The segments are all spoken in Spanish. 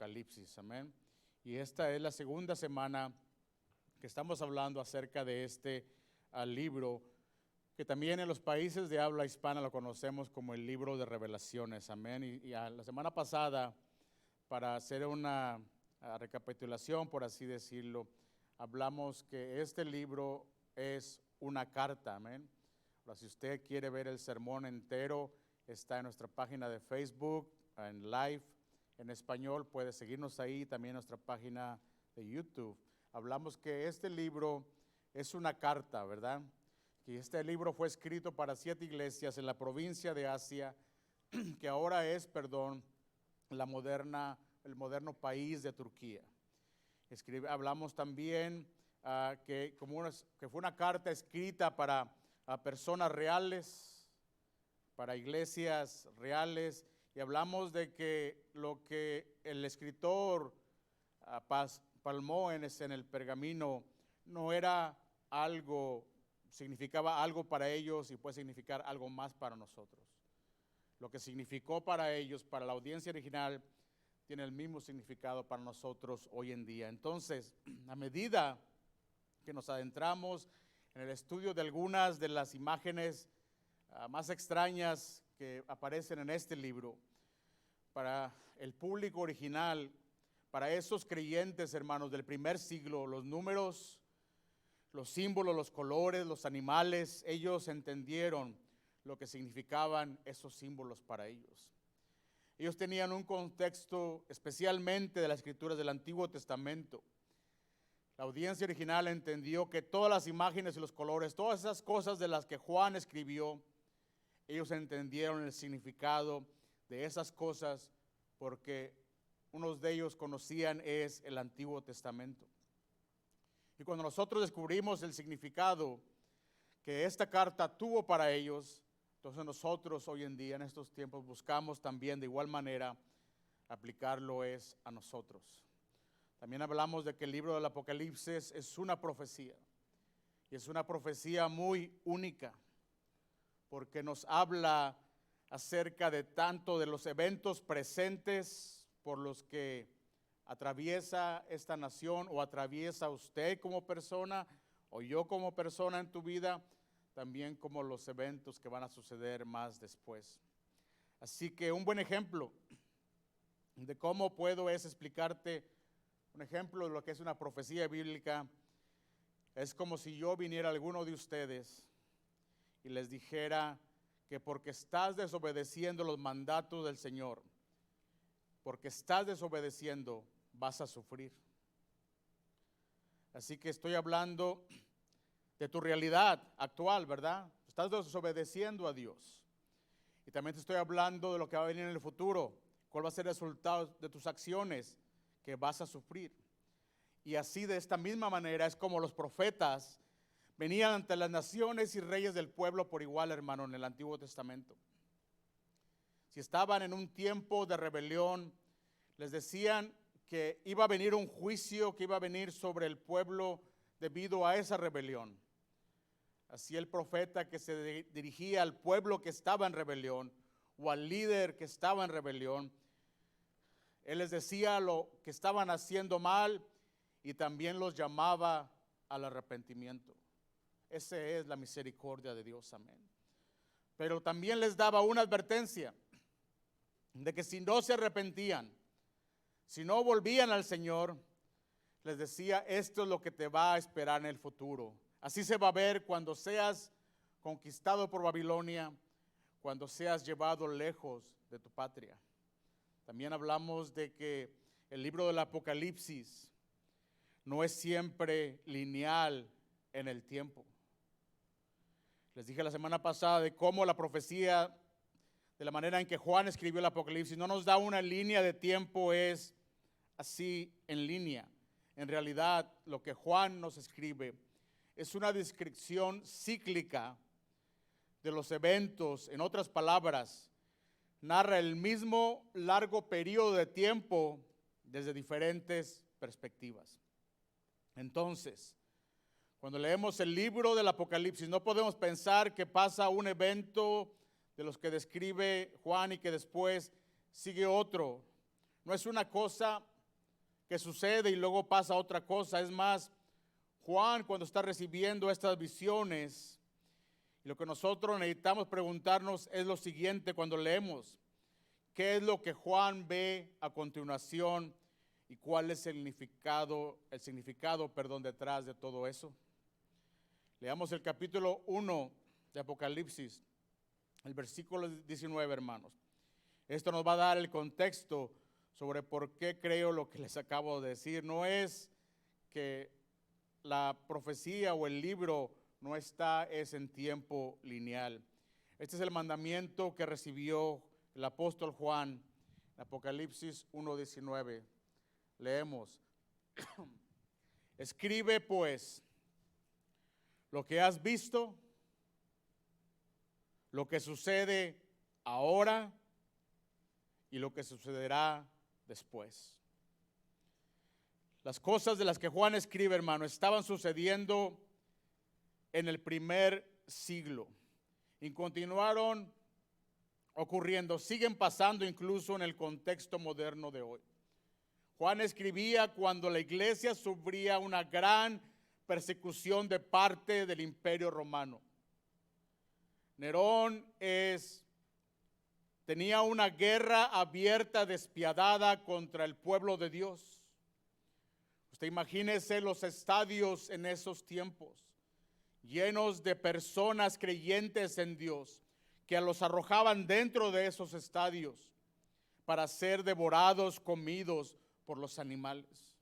Apocalipsis, amén. Y esta es la segunda semana que estamos hablando acerca de este libro, que también en los países de habla hispana lo conocemos como el libro de Revelaciones, amén. Y la semana pasada, para hacer una recapitulación, por así decirlo, hablamos que este libro es una carta, amén. Ahora, si usted quiere ver el sermón entero, está en nuestra página de Facebook, en live, en español, puede seguirnos ahí, también en nuestra página de YouTube. Hablamos que este libro es una carta, ¿verdad? Que este libro fue escrito para 7 iglesias en la provincia de Asia, que ahora es, el moderno país de Turquía. Hablamos también que fue una carta escrita para personas reales, para iglesias reales, y hablamos de que lo que el escritor palmó en el pergamino no era algo, significaba algo para ellos y puede significar algo más para nosotros. Lo que significó para ellos, para la audiencia original, tiene el mismo significado para nosotros hoy en día. Entonces, a medida que nos adentramos en el estudio de algunas de las imágenes más extrañas que aparecen en este libro, para el público original, para esos creyentes, hermanos, del primer siglo, los números, los símbolos, los colores, los animales, ellos entendieron lo que significaban esos símbolos para ellos. Ellos tenían un contexto especialmente de las escrituras del Antiguo Testamento. La audiencia original entendió que todas las imágenes y los colores, todas esas cosas de las que Juan escribió, ellos entendieron el significado de esas cosas porque unos de ellos conocían es el Antiguo Testamento. Y cuando nosotros descubrimos el significado que esta carta tuvo para ellos, entonces nosotros hoy en día, en estos tiempos, buscamos también de igual manera aplicarlo a nosotros. También hablamos de que el libro del Apocalipsis es una profecía, y es una profecía muy única, porque nos habla acerca de tanto de los eventos presentes por los que atraviesa esta nación o atraviesa usted como persona o yo como persona en tu vida, también como los eventos que van a suceder más después. Así que un buen ejemplo de cómo puedo es explicarte un ejemplo de lo que es una profecía bíblica. Es como si yo viniera a alguno de ustedes y les dijera que porque estás desobedeciendo los mandatos del Señor, porque estás desobedeciendo, vas a sufrir. Así que estoy hablando de tu realidad actual, ¿verdad? Estás desobedeciendo a Dios. Y también te estoy hablando de lo que va a venir en el futuro, cuál va a ser el resultado de tus acciones, que vas a sufrir. Y así, de esta misma manera, es como los profetas venían ante las naciones y reyes del pueblo por igual, hermano, en el Antiguo Testamento. Si estaban en un tiempo de rebelión, les decían que iba a venir un juicio que iba a venir sobre el pueblo debido a esa rebelión. Así el profeta que se dirigía al pueblo que estaba en rebelión o al líder que estaba en rebelión, él les decía lo que estaban haciendo mal y también los llamaba al arrepentimiento. Esa es la misericordia de Dios, amén. Pero también les daba una advertencia de que si no se arrepentían, si no volvían al Señor, les decía, esto es lo que te va a esperar en el futuro. Así se va a ver cuando seas conquistado por Babilonia, cuando seas llevado lejos de tu patria. También hablamos de que el libro del Apocalipsis no es siempre lineal en el tiempo. Les dije la semana pasada de cómo la profecía, de la manera en que Juan escribió el Apocalipsis, no nos da una línea de tiempo, es así en línea. En realidad, lo que Juan nos escribe es una descripción cíclica de los eventos. En otras palabras, narra el mismo largo periodo de tiempo desde diferentes perspectivas. Entonces, cuando leemos el libro del Apocalipsis, no podemos pensar que pasa un evento de los que describe Juan y que después sigue otro. No es una cosa que sucede y luego pasa otra cosa. Es más, Juan, cuando está recibiendo estas visiones, lo que nosotros necesitamos preguntarnos es lo siguiente cuando leemos: ¿qué es lo que Juan ve a continuación y cuál es el significado, detrás de todo eso? Leamos el capítulo 1 de Apocalipsis, el versículo 19, hermanos. Esto nos va a dar el contexto sobre por qué creo lo que les acabo de decir. No es que la profecía o el libro no es en tiempo lineal. Este es el mandamiento que recibió el apóstol Juan, en Apocalipsis 1:19. Leemos: escribe pues lo que has visto, lo que sucede ahora y lo que sucederá después. Las cosas de las que Juan escribe, hermano, estaban sucediendo en el primer siglo y continuaron ocurriendo, siguen pasando incluso en el contexto moderno de hoy. Juan escribía cuando la iglesia sufría una gran persecución de parte del Imperio Romano. Nerón tenía una guerra abierta, despiadada contra el pueblo de Dios. Usted imagínese los estadios en esos tiempos, llenos de personas creyentes en Dios, que los arrojaban dentro de esos estadios para ser devorados, comidos por los animales.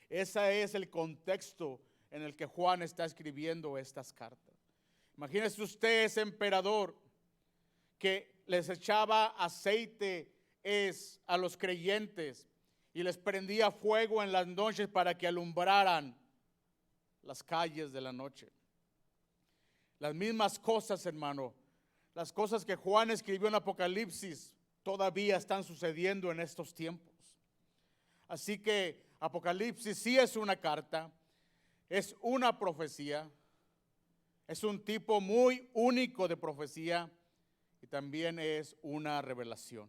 Ese es el contexto en el que Juan está escribiendo estas cartas. Imagínese usted ese emperador que les echaba aceite a los creyentes y les prendía fuego en las noches para que alumbraran las calles de la noche. Las mismas cosas, hermano, las cosas que Juan escribió en Apocalipsis todavía están sucediendo en estos tiempos. Así que Apocalipsis sí es una carta, es una profecía, es un tipo muy único de profecía y también es una revelación.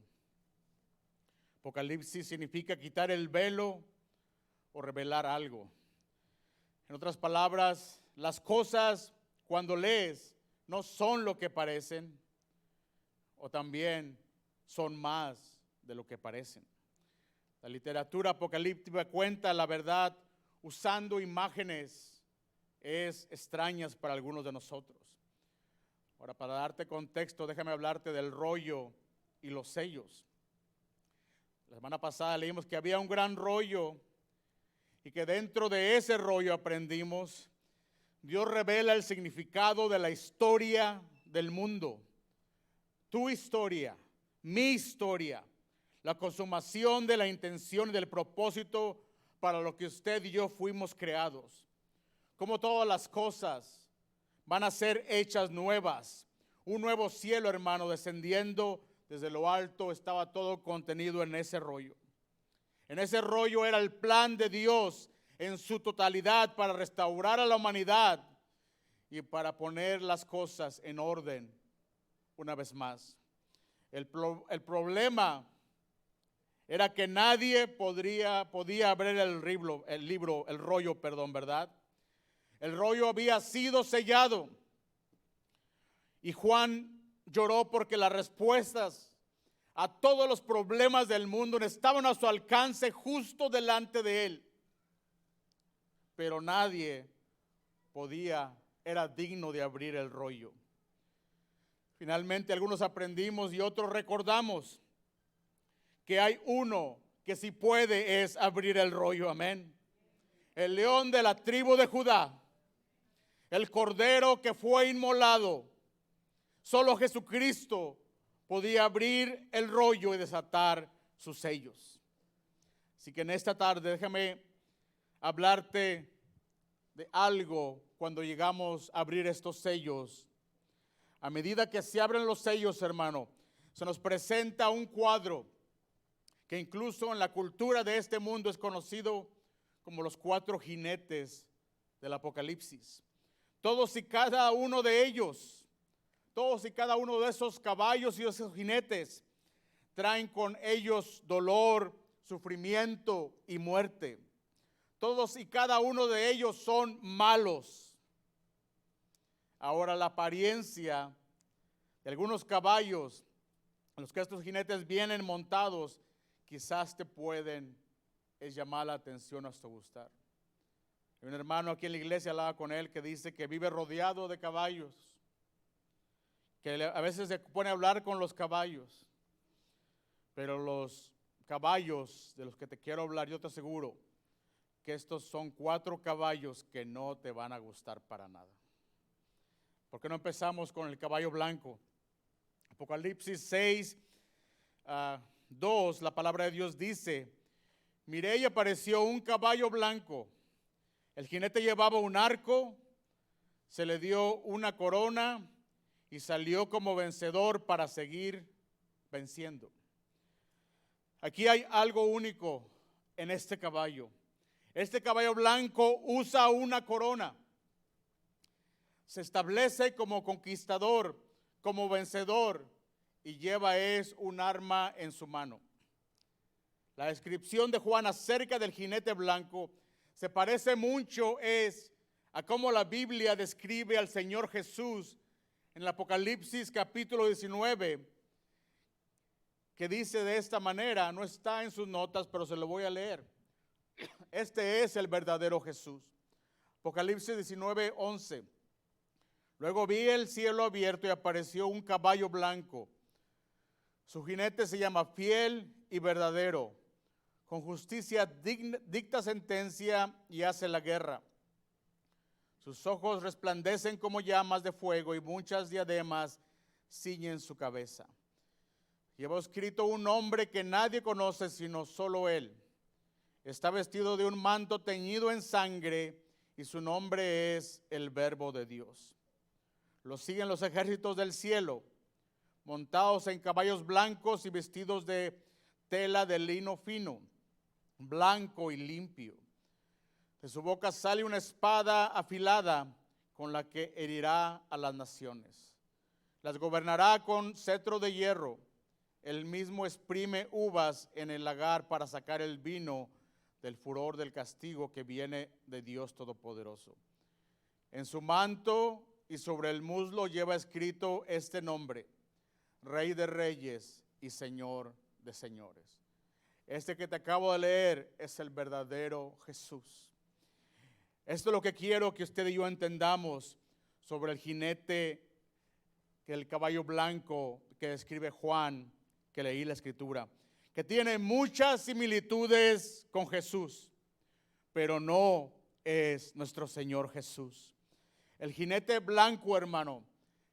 Apocalipsis significa quitar el velo o revelar algo. En otras palabras, las cosas cuando lees no son lo que parecen, o también son más de lo que parecen. La literatura apocalíptica cuenta la verdad usando imágenes extrañas para algunos de nosotros. Ahora, para darte contexto, déjame hablarte del rollo y los sellos. La semana pasada leímos que había un gran rollo y que dentro de ese rollo aprendimos, Dios revela el significado de la historia del mundo. Tu historia, mi historia, la consumación de la intención y del propósito para lo que usted y yo fuimos creados. Como todas las cosas van a ser hechas nuevas. Un nuevo cielo, hermano, descendiendo desde lo alto, estaba todo contenido en ese rollo. En ese rollo era el plan de Dios en su totalidad para restaurar a la humanidad y para poner las cosas en orden una vez más. El problema era que nadie podía abrir el rollo, ¿verdad? El rollo había sido sellado y Juan lloró porque las respuestas a todos los problemas del mundo estaban a su alcance justo delante de él. Pero nadie era digno de abrir el rollo. Finalmente algunos aprendimos y otros recordamos que hay uno que sí puede abrir el rollo, amén. El león de la tribu de Judá, el cordero que fue inmolado. Solo Jesucristo podía abrir el rollo y desatar sus sellos. Así que en esta tarde déjame hablarte de algo cuando llegamos a abrir estos sellos. A medida que se abren los sellos, hermano, se nos presenta un cuadro que incluso en la cultura de este mundo es conocido como los 4 jinetes del Apocalipsis. Todos y cada uno de ellos, todos y cada uno de esos caballos y esos jinetes traen con ellos dolor, sufrimiento y muerte. Todos y cada uno de ellos son malos. Ahora la apariencia de algunos caballos en los que estos jinetes vienen montados, quizás te pueden llamar la atención hasta gustar. Hay un hermano aquí en la iglesia, hablaba con él, que dice que vive rodeado de caballos, que a veces se pone a hablar con los caballos, pero los caballos de los que te quiero hablar, yo te aseguro que estos son 4 caballos que no te van a gustar para nada. ¿Por qué no empezamos con el caballo blanco? Apocalipsis 6, 2, la palabra de Dios dice: miré y apareció un caballo blanco. El jinete llevaba un arco, se le dio una corona y salió como vencedor para seguir venciendo. Aquí hay algo único en este caballo. Este caballo blanco usa una corona. Se establece como conquistador, como vencedor, y lleva un arma en su mano. La descripción de Juan acerca del jinete blanco se parece mucho a cómo la Biblia describe al Señor Jesús en el Apocalipsis capítulo 19, que dice de esta manera, no está en sus notas, pero se lo voy a leer. Este es el verdadero Jesús. Apocalipsis 19, 11. Luego vi el cielo abierto y apareció un caballo blanco. Su jinete se llama Fiel y Verdadero. Con justicia dicta sentencia y hace la guerra. Sus ojos resplandecen como llamas de fuego y muchas diademas ciñen su cabeza. Lleva escrito un nombre que nadie conoce sino solo él. Está vestido de un manto teñido en sangre y su nombre es el Verbo de Dios. Lo siguen los ejércitos del cielo, montados en caballos blancos y vestidos de tela de lino fino, blanco y limpio. De su boca sale una espada afilada con la que herirá a las naciones. Las gobernará con cetro de hierro. Él mismo exprime uvas en el lagar para sacar el vino del furor del castigo que viene de Dios Todopoderoso. En su manto y sobre el muslo lleva escrito este nombre: Rey de Reyes y Señor de Señores. Este que te acabo de leer es el verdadero Jesús. Esto es lo que quiero que usted y yo entendamos sobre el jinete, que el caballo blanco que describe Juan, que leí la escritura, que tiene muchas similitudes con Jesús, pero no es nuestro Señor Jesús. El jinete blanco, hermano,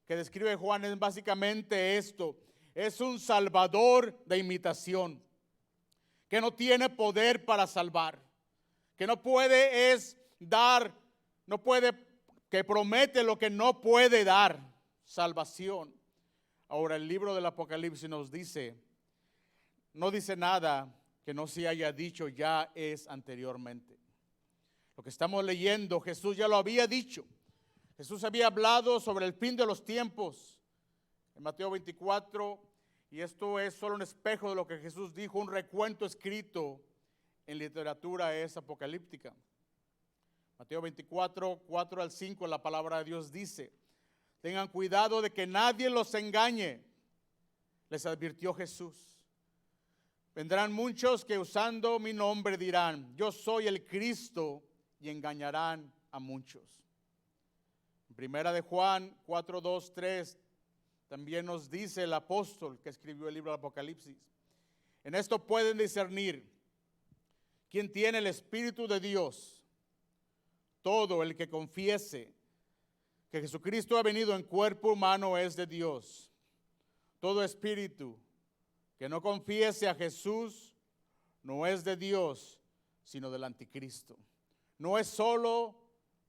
que describe Juan es básicamente esto: es un salvador de imitación, que no tiene poder para salvar, que no puede que promete lo que no puede dar, salvación. Ahora el libro del Apocalipsis nos dice, no dice nada que no se haya dicho ya anteriormente. Lo que estamos leyendo, Jesús ya lo había dicho. Jesús había hablado sobre el fin de los tiempos en Mateo 24, y esto es solo un espejo de lo que Jesús dijo, un recuento escrito en literatura apocalíptica. Mateo 24, 4 al 5, la palabra de Dios dice: tengan cuidado de que nadie los engañe, les advirtió Jesús. Vendrán muchos que usando mi nombre dirán, yo soy el Cristo, y engañarán a muchos. En primera de Juan 4, 2, 3, también nos dice el apóstol que escribió el libro del Apocalipsis: en esto pueden discernir quién tiene el Espíritu de Dios. Todo el que confiese que Jesucristo ha venido en cuerpo humano es de Dios. Todo espíritu que no confiese a Jesús no es de Dios, sino del anticristo. No es solo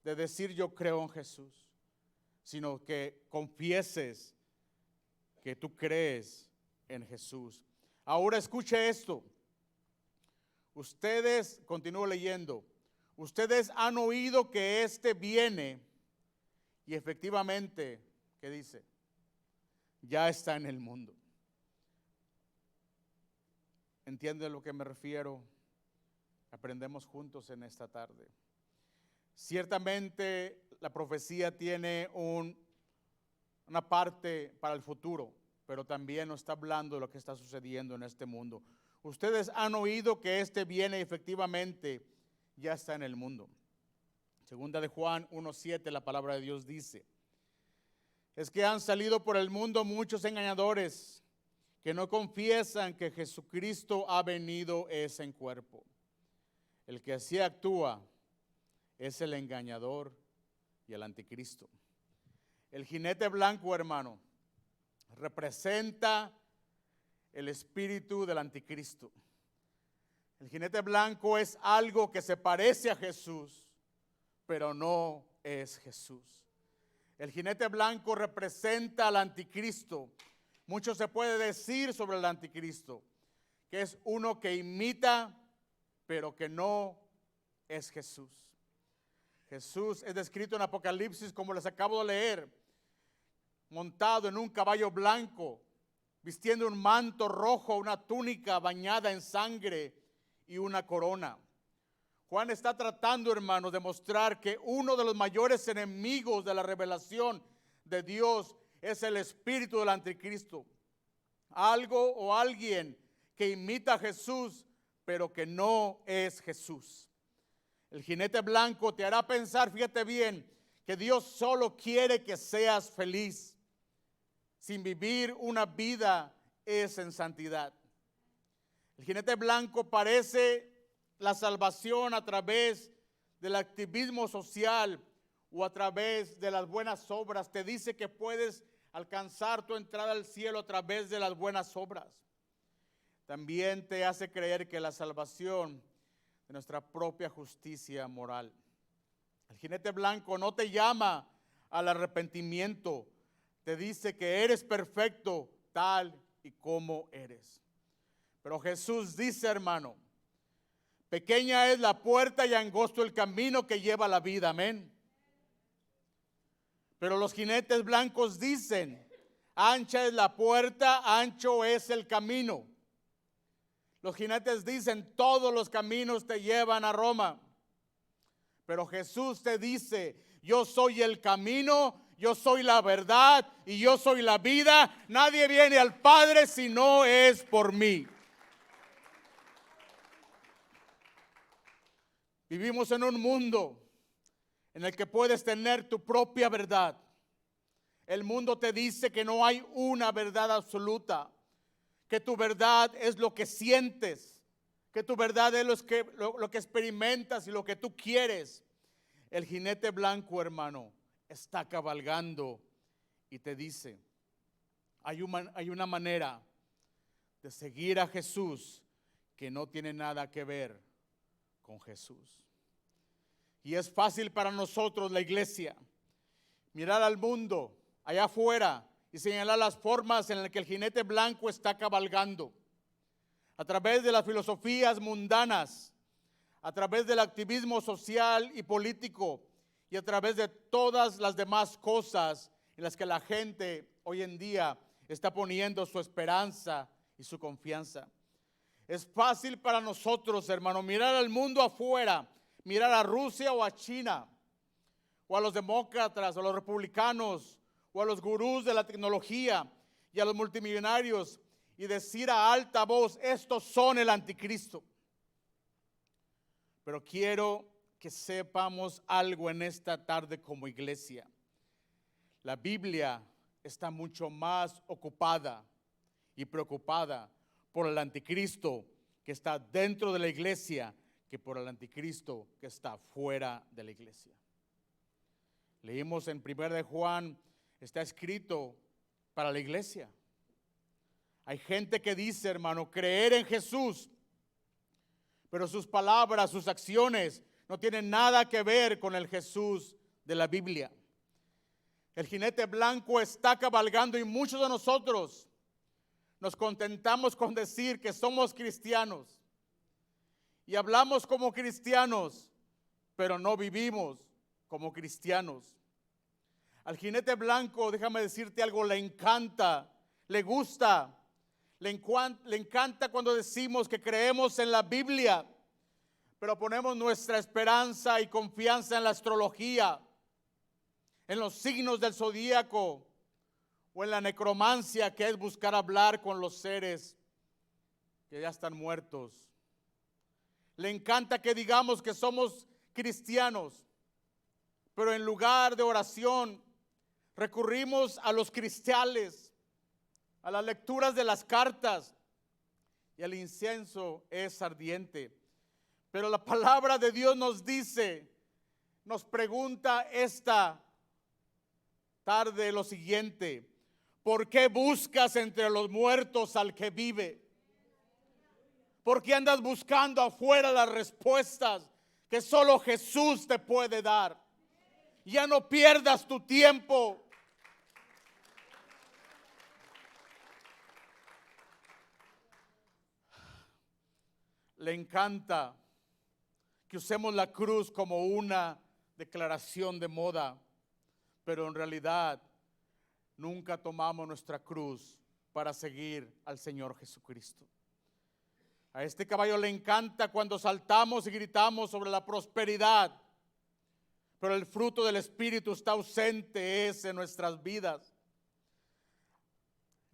de decir yo creo en Jesús, sino que confieses que tú crees en Jesús. Ahora escuche esto. Ustedes, continúo leyendo, ustedes han oído que éste viene y efectivamente, ¿qué dice? Ya está en el mundo. ¿Entiende a lo que me refiero? Aprendemos juntos en esta tarde. Ciertamente la profecía tiene una parte para el futuro, pero también nos está hablando de lo que está sucediendo en este mundo. Ustedes han oído que este viene y efectivamente ya está en el mundo. Segunda de Juan 1:7, la palabra de Dios dice: es que han salido por el mundo muchos engañadores que no confiesan que Jesucristo ha venido es en cuerpo. El que así actúa es el engañador y el anticristo. El jinete blanco, hermano, representa el espíritu del anticristo. El jinete blanco es algo que se parece a Jesús, pero no es Jesús. El jinete blanco representa al anticristo. Mucho se puede decir sobre el anticristo, que es uno que imita, pero que no es Jesús. Jesús es descrito en Apocalipsis, como les acabo de leer, montado en un caballo blanco, vistiendo un manto rojo, una túnica bañada en sangre y una corona. Juan está tratando, hermanos, de mostrar que uno de los mayores enemigos de la revelación de Dios es el espíritu del anticristo. Algo o alguien que imita a Jesús, pero que no es Jesús. El jinete blanco te hará pensar, fíjate bien, que Dios solo quiere que seas feliz. Sin vivir una vida es en santidad. El jinete blanco parece la salvación a través del activismo social o a través de las buenas obras. Te dice que puedes alcanzar tu entrada al cielo a través de las buenas obras. También te hace creer que la salvación de nuestra propia justicia moral. El jinete blanco no te llama al arrepentimiento, te dice que eres perfecto tal y como eres. Pero Jesús dice, hermano, pequeña es la puerta y angosto el camino que lleva a la vida, amén. Pero los jinetes blancos dicen, ancha es la puerta, ancho es el camino. Los jinetes dicen, todos los caminos te llevan a Roma. Pero Jesús te dice, yo soy el camino, yo soy la verdad y yo soy la vida. Nadie viene al Padre si no es por mí. Vivimos en un mundo en el que puedes tener tu propia verdad. El mundo te dice que no hay una verdad absoluta, que tu verdad es lo que sientes, que tu verdad es lo que experimentas y lo que tú quieres. El jinete blanco, hermano, está cabalgando y te dice, hay una manera de seguir a Jesús que no tiene nada que ver con Jesús. Y es fácil para nosotros, la iglesia, mirar al mundo allá afuera y señalar las formas en las que el jinete blanco está cabalgando. A través de las filosofías mundanas, a través del activismo social y político y a través de todas las demás cosas en las que la gente hoy en día está poniendo su esperanza y su confianza. Es fácil para nosotros, hermano, mirar al mundo afuera, mirar a Rusia o a China, o a los demócratas, o a los republicanos, o a los gurús de la tecnología y a los multimillonarios y decir a alta voz, estos son el anticristo. Pero quiero que sepamos algo en esta tarde como iglesia. La Biblia está mucho más ocupada y preocupada por el anticristo que está dentro de la iglesia que por el anticristo que está fuera de la iglesia. Leímos en 1 de Juan, está escrito para la iglesia. Hay gente que dice, hermano, creer en Jesús, pero sus palabras, sus acciones no tienen nada que ver con el Jesús de la Biblia. El jinete blanco está cabalgando y muchos de nosotros nos contentamos con decir que somos cristianos y hablamos como cristianos, pero no vivimos como cristianos. Al jinete blanco, déjame decirte algo, le encanta, le gusta Le encanta cuando decimos que creemos en la Biblia, pero ponemos nuestra esperanza y confianza en la astrología, en los signos del zodíaco o en la necromancia, que es buscar hablar con los seres que ya están muertos. Le encanta que digamos que somos cristianos, pero en lugar de oración recurrimos a los cristales, a las lecturas de las cartas, y el incienso es ardiente. Pero la palabra de Dios nos dice, nos pregunta esta tarde lo siguiente: ¿por qué buscas entre los muertos al que vive? ¿Por qué andas buscando afuera las respuestas que solo Jesús te puede dar? Ya no pierdas tu tiempo. Le encanta que usemos la cruz como una declaración de moda, pero en realidad nunca tomamos nuestra cruz para seguir al Señor Jesucristo. A este caballo le encanta cuando saltamos y gritamos sobre la prosperidad, pero el fruto del Espíritu está ausente en nuestras vidas.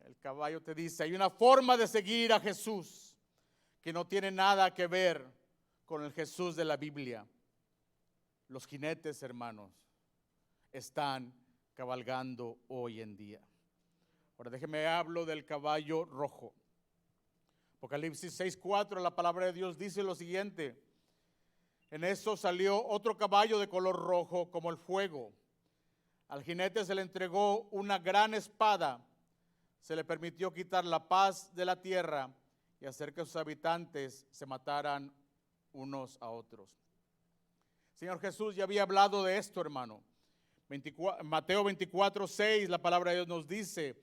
El caballo te dice, hay una forma de seguir a Jesús que no tiene nada que ver con el Jesús de la Biblia. Los jinetes, hermanos, están cabalgando hoy en día. Ahora déjeme hablo del caballo rojo. Apocalipsis 6:4, la palabra de Dios dice lo siguiente: en eso salió otro caballo de color rojo como el fuego. Al jinete se le entregó una gran espada. Se le permitió quitar la paz de la tierra y hacer que sus habitantes se mataran unos a otros. Señor Jesús ya había hablado de esto, hermano. Mateo 24:6, la palabra de Dios nos dice: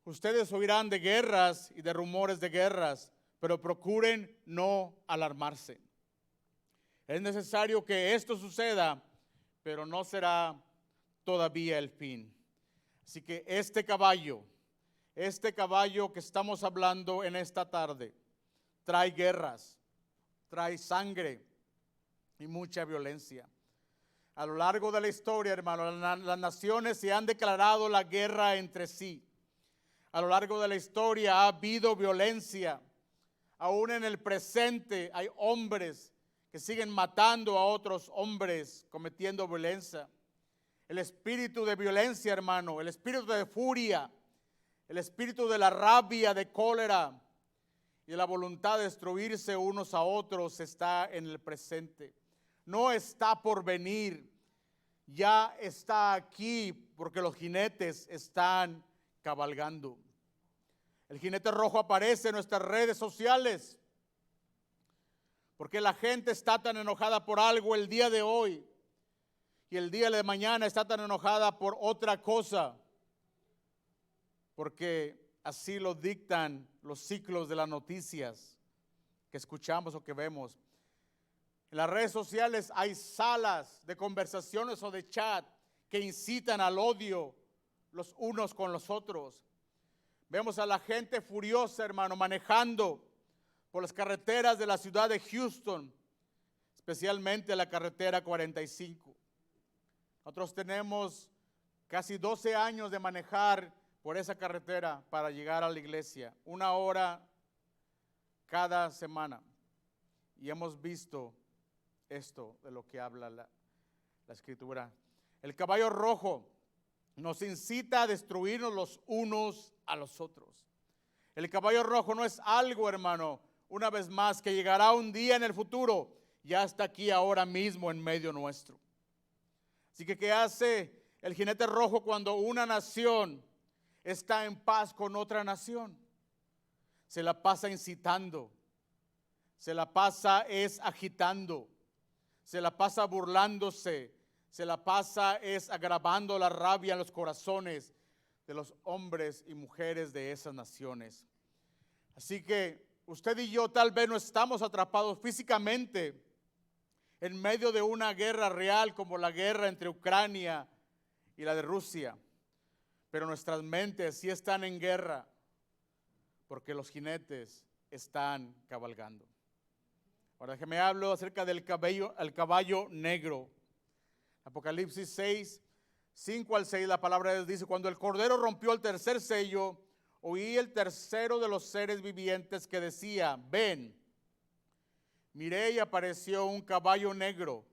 ustedes oirán de guerras y de rumores de guerras, pero procuren no alarmarse. Es necesario que esto suceda, pero no será todavía el fin. Así que este caballo que estamos hablando en esta tarde, trae guerras, trae sangre y mucha violencia. A lo largo de la historia, hermano, las naciones se han declarado la guerra entre sí. A lo largo de la historia ha habido violencia. Aún en el presente hay hombres que siguen matando a otros hombres, cometiendo violencia. El espíritu de violencia, hermano, el espíritu de furia, el espíritu de la rabia, de cólera y de la voluntad de destruirse unos a otros está en el presente. No está por venir, ya está aquí, porque los jinetes están cabalgando. El jinete rojo aparece en nuestras redes sociales, porque la gente está tan enojada por algo el día de hoy y el día de mañana está tan enojada por otra cosa, porque así lo dictan los ciclos de las noticias que escuchamos o que vemos. En las redes sociales hay salas de conversaciones o de chat que incitan al odio los unos con los otros. Vemos a la gente furiosa, hermano, manejando por las carreteras de la ciudad de Houston, especialmente la carretera 45. Nosotros tenemos casi 12 años de manejar por esa carretera para llegar a la iglesia, 1 hora cada semana. Y hemos visto esto de lo que habla la escritura. El caballo rojo nos incita a destruirnos los unos a los otros. El caballo rojo no es algo, hermano, una vez más, que llegará un día en el futuro, ya está aquí ahora mismo en medio nuestro. Así que, ¿qué hace el jinete rojo cuando una nación está en paz con otra nación? Se la pasa incitando, se la pasa agitando, se la pasa burlándose, se la pasa agravando la rabia en los corazones de los hombres y mujeres de esas naciones. Así que usted y yo tal vez no estamos atrapados físicamente en medio de una guerra real como la guerra entre Ucrania y la de Rusia, pero nuestras mentes sí están en guerra, porque los jinetes están cabalgando. Ahora déjeme hablar acerca del caballo negro. Apocalipsis 6, 5 al 6, la palabra de Dios dice: cuando el Cordero rompió el tercer sello, oí el tercero de los seres vivientes que decía: ven. Miré y apareció un caballo negro.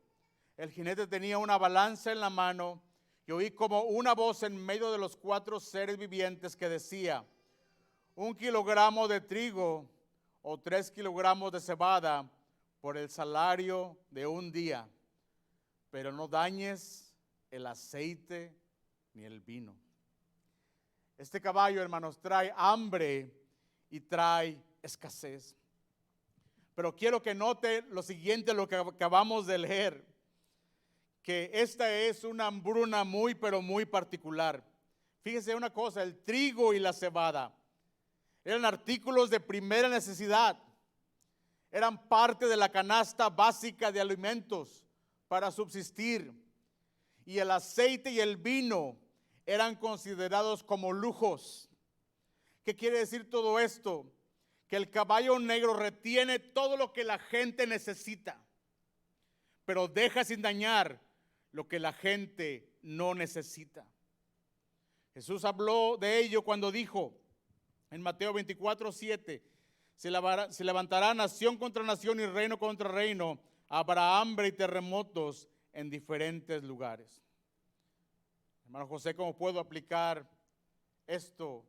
El jinete tenía una balanza en la mano y oí como una voz en medio de los 4 seres vivientes que decía: 1 kilogramo de trigo o 3 kilogramos de cebada por el salario de un día, pero no dañes el aceite ni el vino. Este caballo, hermanos, trae hambre y trae escasez. Pero quiero que note lo siguiente, lo que acabamos de leer, que esta es una hambruna muy, pero muy particular. Fíjese una cosa: el trigo y la cebada eran artículos de primera necesidad. Eran parte de la canasta básica de alimentos para subsistir. Y el aceite y el vino eran considerados como lujos. ¿Qué quiere decir todo esto? Que el caballo negro retiene todo lo que la gente necesita, pero deja sin dañar lo que la gente no necesita. Jesús habló de ello cuando dijo en Mateo 24, 7: se levantará nación contra nación y reino contra reino. Habrá hambre y terremotos en diferentes lugares. Hermano José, ¿cómo puedo aplicar esto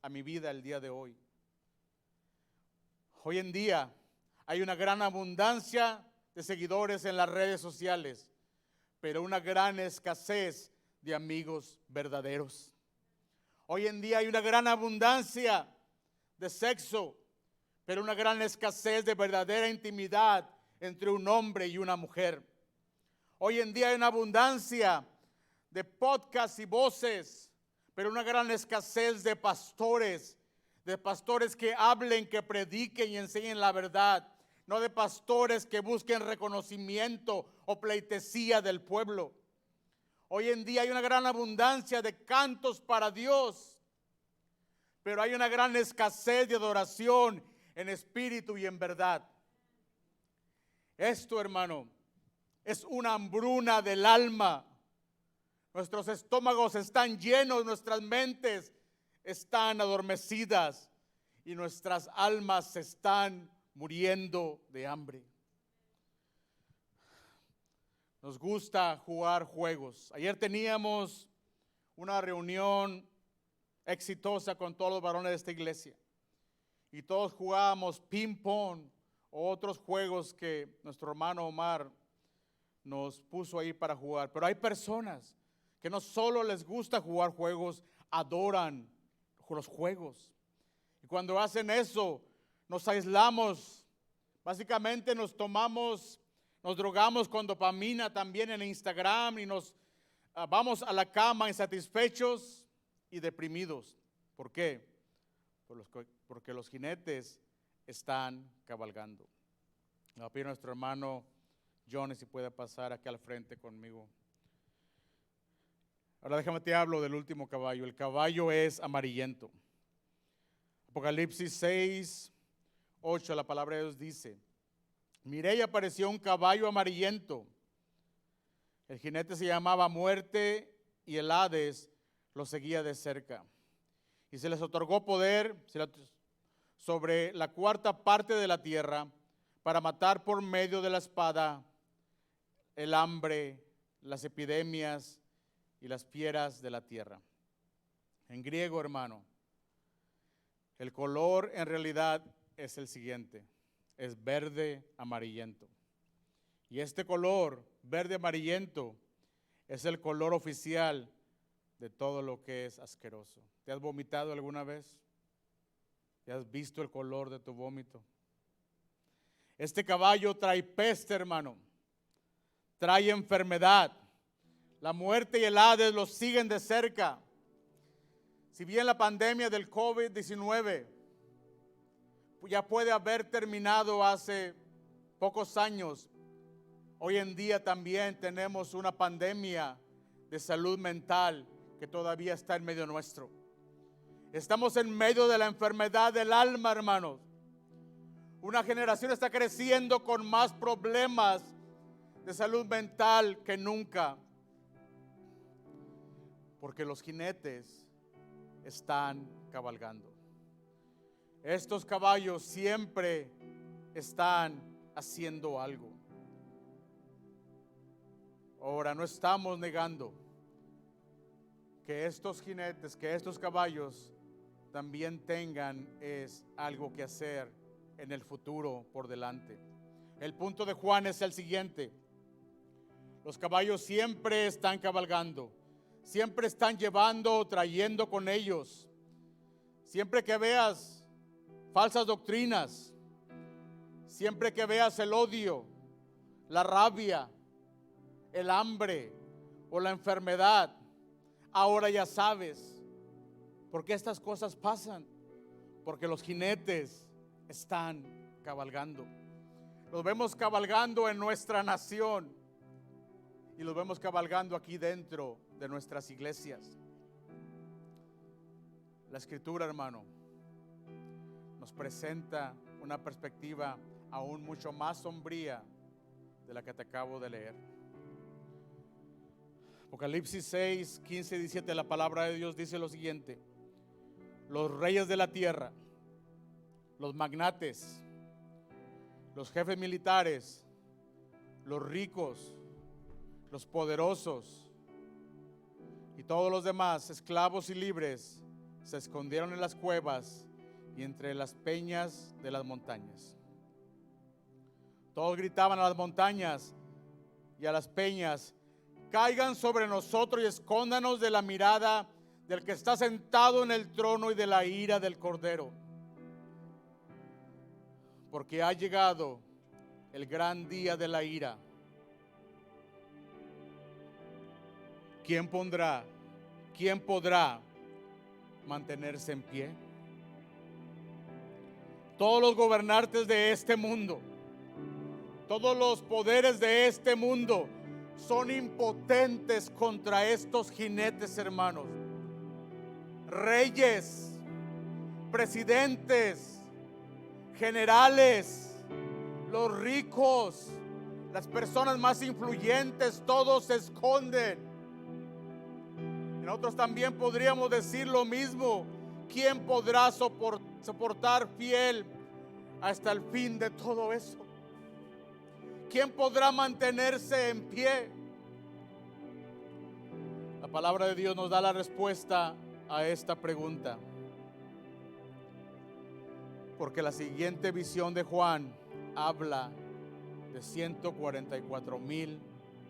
a mi vida el día de hoy? Hoy en día hay una gran abundancia de seguidores en las redes sociales, pero una gran escasez de amigos verdaderos. Hoy en día hay una gran abundancia de sexo, pero una gran escasez de verdadera intimidad entre un hombre y una mujer. Hoy en día hay una abundancia de podcasts y voces, pero una gran escasez de pastores que hablen, que prediquen y enseñen la verdad, no de pastores que busquen reconocimiento o pleitesía del pueblo. Hoy en día hay una gran abundancia de cantos para Dios, pero hay una gran escasez de adoración en espíritu y en verdad. Esto, hermano, es una hambruna del alma. Nuestros estómagos están llenos, nuestras mentes están adormecidas y nuestras almas se están muriendo de hambre. Nos gusta jugar juegos. Ayer teníamos una reunión exitosa con todos los varones de esta iglesia y todos jugábamos ping pong o otros juegos que nuestro hermano Omar nos puso ahí para jugar. Pero hay personas que no solo les gusta jugar juegos, adoran los juegos. Y cuando hacen eso, nos aislamos. Básicamente nos drogamos con dopamina también en Instagram y nos vamos a la cama insatisfechos y deprimidos. ¿Por qué? Porque los jinetes están cabalgando. Le voy a pedir a nuestro hermano Johnny si puede pasar aquí al frente conmigo. Ahora déjame te hablo del último caballo. El caballo es amarillento. Apocalipsis 6, 8, la palabra de Dios dice: miré y apareció un caballo amarillento. El jinete se llamaba Muerte y el Hades lo seguía de cerca. Y se les otorgó poder sobre la cuarta parte de la tierra para matar por medio de la espada, el hambre, las epidemias y las fieras de la tierra. En griego, hermano, el color en realidad es el siguiente: es verde amarillento. Y este color verde amarillento es el color oficial de todo lo que es asqueroso. ¿Te has vomitado alguna vez? ¿Te has visto el color de tu vómito? Este caballo trae peste, hermano. Trae enfermedad. La muerte y el Hades los siguen de cerca. Si bien la pandemia del COVID-19 ya puede haber terminado hace pocos años, hoy en día también tenemos una pandemia de salud mental que todavía está en medio nuestro. Estamos en medio de la enfermedad del alma, hermanos. Una generación está creciendo con más problemas de salud mental que nunca, porque los jinetes están cabalgando. Estos caballos siempre están haciendo algo. Ahora, no estamos negando que estos jinetes, que estos caballos también tengan algo que hacer en el futuro por delante. El punto de Juan es el siguiente: los caballos siempre están cabalgando, siempre están llevando, trayendo con ellos. Siempre que veas falsas doctrinas, siempre que veas el odio, la rabia, el hambre o la enfermedad, ahora ya sabes por qué estas cosas pasan. Porque los jinetes están cabalgando. Los vemos cabalgando en nuestra nación y los vemos cabalgando aquí dentro de nuestras iglesias. La Escritura, hermano, nos presenta una perspectiva aún mucho más sombría de la que te acabo de leer. Apocalipsis 6, 15 y 17, la palabra de Dios dice lo siguiente: los reyes de la tierra, los magnates, los jefes militares, los ricos, los poderosos y todos los demás, esclavos y libres, se escondieron en las cuevas y entre las peñas de las montañas. Todos gritaban a las montañas y a las peñas: caigan sobre nosotros y escóndanos de la mirada del que está sentado en el trono y de la ira del Cordero. Porque ha llegado el gran día de la ira. ¿Quién podrá mantenerse en pie? Todos los gobernantes de este mundo, todos los poderes de este mundo son impotentes contra estos jinetes, hermanos. Reyes, presidentes, generales, los ricos, las personas más influyentes, todos se esconden. Nosotros también podríamos decir lo mismo. ¿Quién podrá soportar fiel hasta el fin de todo eso? ¿Quién podrá mantenerse en pie? La palabra de Dios nos da la respuesta a esta pregunta, porque la siguiente visión de Juan habla de 144,000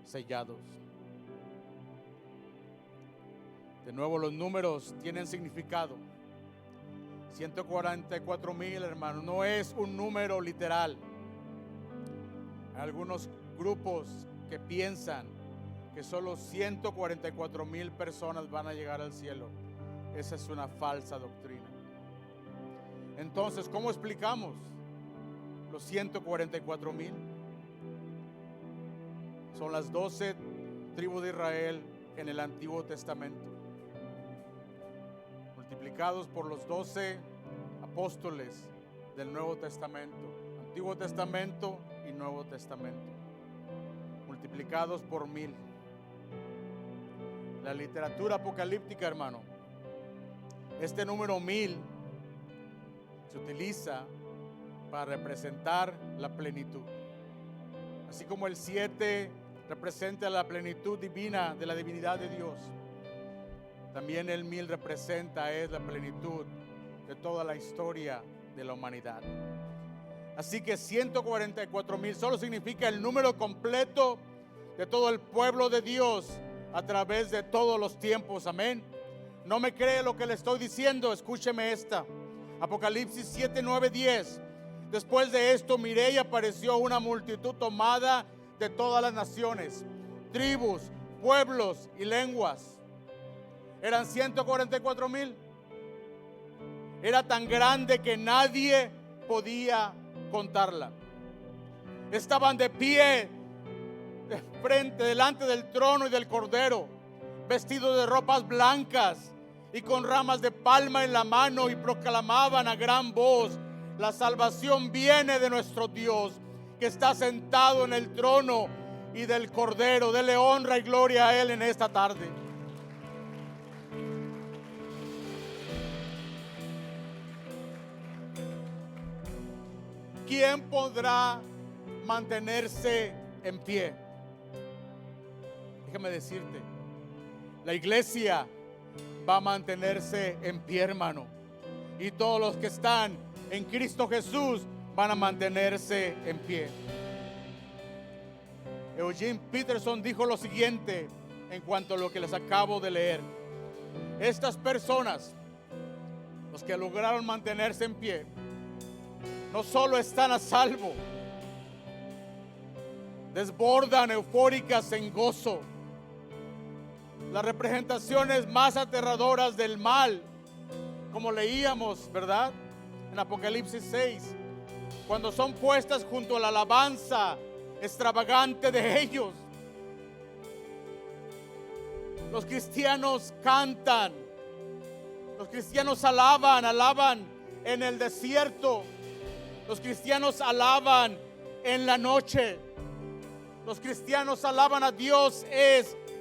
sellados. De nuevo, los números tienen significado. 144,000, hermanos, no es un número literal. Hay algunos grupos que piensan que solo 144,000 personas van a llegar al cielo. Esa es una falsa doctrina. Entonces, ¿cómo explicamos los 144,000? Son las 12 tribus de Israel en el Antiguo Testamento, multiplicados por los 12 apóstoles del Nuevo Testamento. Antiguo Testamento y Nuevo Testamento, multiplicados por 1,000. La literatura apocalíptica, hermano, este número 1,000 se utiliza para representar la plenitud. Así como el 7 representa la plenitud divina de la divinidad de Dios, también el 1,000 representa la plenitud de toda la historia de la humanidad. Así que 144,000 solo significa el número completo de todo el pueblo de Dios a través de todos los tiempos. Amén. ¿No me cree lo que le estoy diciendo? Escúcheme esta. Apocalipsis 7, 9, 10. Después de esto miré y apareció una multitud tomada de todas las naciones, tribus, pueblos y lenguas. Eran 144,000. Era tan grande que nadie podía contarla. Estaban de pie, de frente, delante del trono y del Cordero, vestidos de ropas blancas y con ramas de palma en la mano y proclamaban a gran voz: la salvación viene de nuestro Dios, que está sentado en el trono, y del Cordero. Dele honra y gloria a Él en esta tarde. ¿Quién podrá mantenerse en pie? Déjame decirte, la iglesia va a mantenerse en pie, hermano. Y todos los que están en Cristo Jesús van a mantenerse en pie. Eugene Peterson dijo lo siguiente en cuanto a lo que les acabo de leer: estas personas, los que lograron mantenerse en pie, no solo están a salvo, desbordan eufóricas en gozo. Las representaciones más aterradoras del mal, como leíamos, ¿verdad?, en Apocalipsis 6, cuando son puestas junto a la alabanza extravagante de ellos. Los cristianos cantan, los cristianos alaban en el desierto, los cristianos alaban en la noche, los cristianos alaban a Dios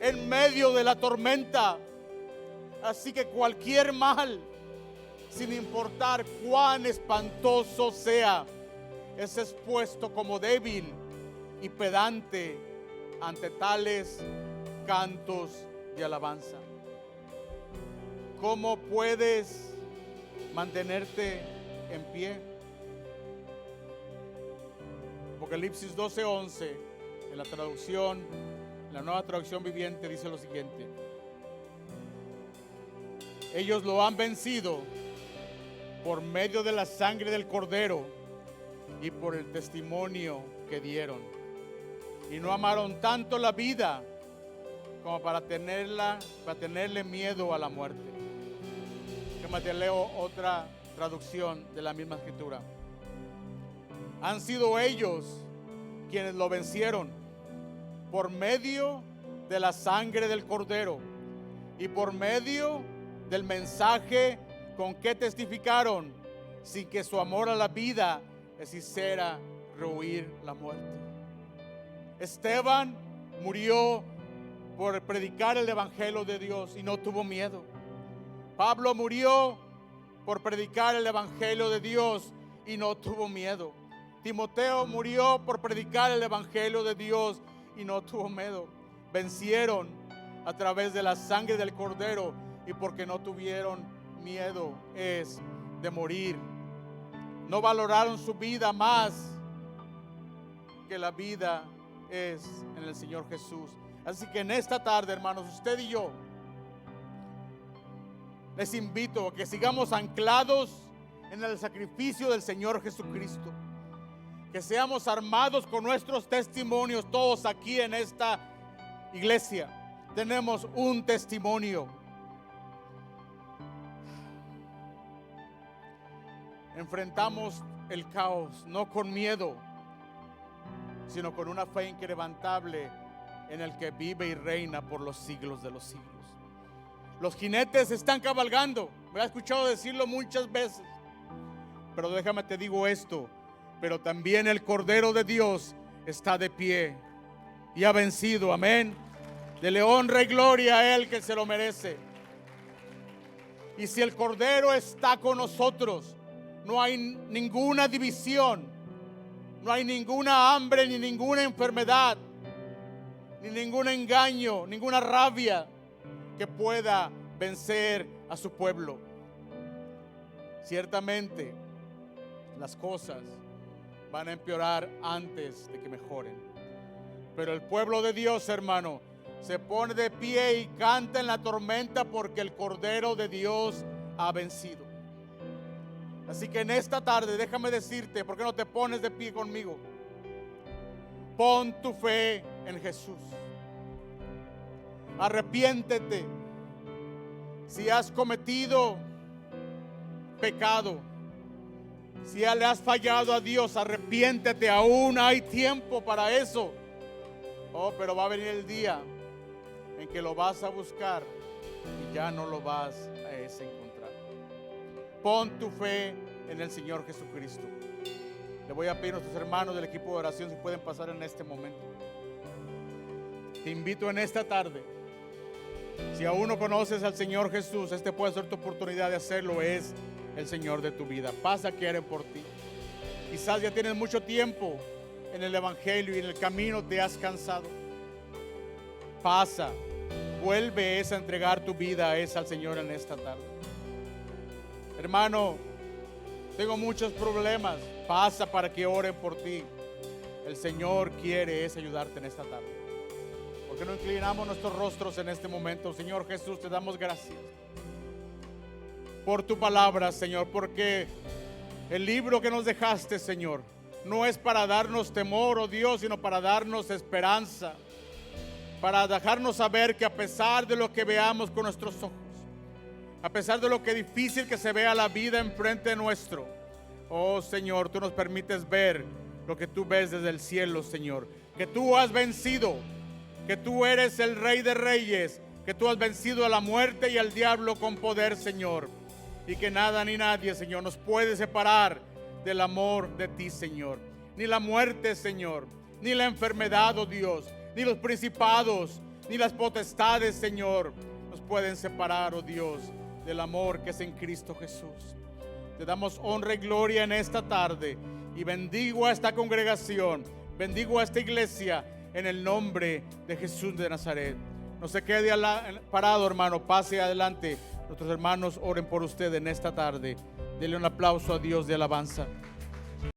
en medio de la tormenta. Así que cualquier mal, sin importar cuán espantoso sea, es expuesto como débil y pedante ante tales cantos de alabanza. ¿Cómo puedes mantenerte en pie? Apocalipsis 12:11, en la traducción, en la Nueva Traducción Viviente, dice lo siguiente: ellos lo han vencido por medio de la sangre del Cordero y por el testimonio que dieron, y no amaron tanto la vida como para tenerle miedo a la muerte. Que te leo otra traducción de la misma escritura. Han sido ellos quienes lo vencieron por medio de la sangre del Cordero y por medio del mensaje con que testificaron, sin que su amor a la vida les hiciera rehuir la muerte. Esteban murió por predicar el evangelio de Dios y no tuvo miedo. Pablo murió por predicar el evangelio de Dios y no tuvo miedo. Timoteo murió por predicar el evangelio de Dios y no tuvo miedo. Vencieron a través de la sangre del Cordero, y porque no tuvieron miedo es de morir. No valoraron su vida más que la vida es en el Señor Jesús. Así que en esta tarde, hermanos, usted y yo les invito a que sigamos anclados en el sacrificio del Señor Jesucristo, que seamos armados con nuestros testimonios. Todos aquí en esta iglesia tenemos un testimonio. Enfrentamos el caos no con miedo, sino con una fe inquebrantable en el que vive y reina por los siglos de los siglos. Los jinetes están cabalgando, me he escuchado decirlo muchas veces, pero déjame te digo esto: pero también el Cordero de Dios está de pie y ha vencido. Amén. Dele honra y gloria a Él, que se lo merece. Y si el Cordero está con nosotros, no hay ninguna división, no hay ninguna hambre, ni ninguna enfermedad, ni ningún engaño, ninguna rabia que pueda vencer a su pueblo. Ciertamente las cosas van a empeorar antes de que mejoren, pero el pueblo de Dios, hermano, se pone de pie y canta en la tormenta porque el Cordero de Dios ha vencido. Así que en esta tarde déjame decirte, ¿por qué no te pones de pie conmigo? Pon tu fe en Jesús. Arrepiéntete. Si has cometido pecado, si ya le has fallado a Dios, arrepiéntete. Aún hay tiempo para eso. Oh, pero va a venir el día en que lo vas a buscar y ya no lo vas a encontrar. Pon tu fe en el Señor Jesucristo. Le voy a pedir a nuestros hermanos del equipo de oración si pueden pasar en este momento. Te invito en esta tarde, si aún no conoces al Señor Jesús, este puede ser tu oportunidad de hacerlo. Es el Señor de tu vida. Pasa, quiere por ti. Quizás ya tienes mucho tiempo en el Evangelio y en el camino te has cansado. Pasa, vuelve a entregar tu vida al Señor en esta tarde. Hermano, tengo muchos problemas. Pasa para que oren por ti. El Señor quiere ayudarte en esta tarde. ¿Por qué no inclinamos nuestros rostros en este momento? Señor Jesús, te damos gracias por tu palabra, Señor, porque el libro que nos dejaste, Señor, no es para darnos temor, oh Dios, sino para darnos esperanza, para dejarnos saber que a pesar de lo que veamos con nuestros ojos, a pesar de lo que difícil que se vea la vida enfrente nuestro, oh Señor, tú nos permites ver lo que tú ves desde el cielo, Señor, que tú has vencido, que tú eres el Rey de Reyes, que tú has vencido a la muerte y al diablo con poder, Señor, y que nada ni nadie, Señor, nos puede separar del amor de ti, Señor. Ni la muerte, Señor, ni la enfermedad, oh Dios, ni los principados, ni las potestades, Señor, nos pueden separar, oh Dios, del amor que es en Cristo Jesús. Te damos honra y gloria en esta tarde y bendigo a esta congregación, bendigo a esta iglesia en el nombre de Jesús de Nazaret. No se quede parado, hermano, pase adelante. Nuestros hermanos oren por usted en esta tarde. Dele un aplauso a Dios de alabanza.